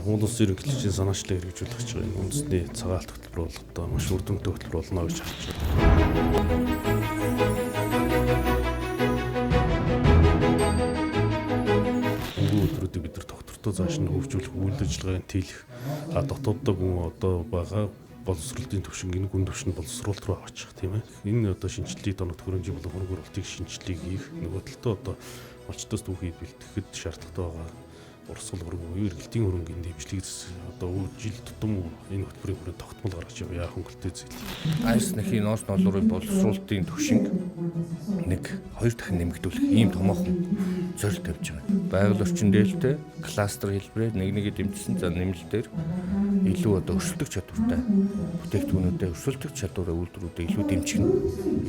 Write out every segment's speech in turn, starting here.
Монгол Улсын ерөнхийлөгчийн санаачлалыг хэрэгжүүлэх гэж байгаа энэ үндэсний цагаалт хөтөлбөр бол одоо маш үр дүнтэй хөтөлбөр болно гэж харж байна. Өдрүүдийг бид нар доктортой зааш нь хөгжүүлэх үйл ажиллагааг тэлэх дотооддоо гүн одоо байгаа боловсролтын төвшинг энэ гүн төвшин боловсролт руу авчих тийм ээ. Энэ одоо шинжилгээг доног төхөөрөмжийн болон хөрөнгө оруулалтыг шинжилгээг хийх нөгөө талдаа одоо малчтаас түүхийд бэлтгэхэд шаардлагатай байгаа урсгал хөрөнгө эргэлтийн хөрөнгөний дэмжлэг одоо жил тутам энэ хөтөлбөрийн хүрээнд тогтмол гаргаж яваа хөнгөлтэй зүйл. Айс нэхийн ноос ноолрын боловсруулалтын төвшинг нэг 2 дахин нэмэгдүүлэх ийм томоохон зорилт тавьж байгаа. Байгаль орчин дээлтэй кластер хэлбэрээр нэг дэмжсэн за нэмэлтээр илүү одоо өрсөлдөх чадвартай бүтээгдэхүүнүүдэд өрсөлдөх чадвараа үйлдвэрүүдэд илүү дэмжих нь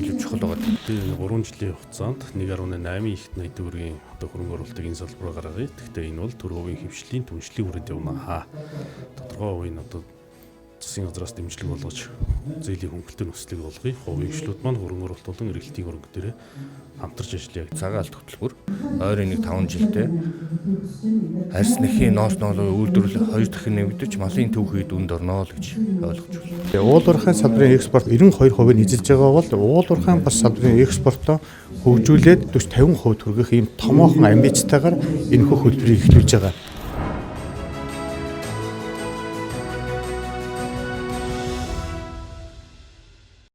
илүү чухал байгаа. Тэгээд 3 жилийн хугацаанд 1.8 их найд төгрөгийн одоо хөрөнгө оруулалтыг энэ салбараа гаргая. Гэхдээ энэ бол төр хувийн хөвшлийн түншлэлийн хүрээнд явна. Тодорхой хувийн одоо засгийн газраас дэмжлэг болгож зээлийн хөнгөлтэй нөхцөлийг олгоё. Хувийн хвшлүүд маань хөрөнгө оруулалт болон эргэлтийн хөрөнгө дээр хамтарч ажиллая. Цагаалт хөтөлбөр ойрын 5 жилдээ арьс нэхийн ноос ноолрын үйлдвэрлэл 2 дахин нэмэгдэж малын түүхийд үнд орно л гэж ойлгож байна. Уул уурхайн салбарын экспорт 92% нь эзэлж байгаа бол уул уурхайн бас салбарын экспортоо хөгжүүлээд 40-50% хүргэх ийм томоохон амбицтайгаар энэ хөтөлбөрийг эхлүүлж байгаа.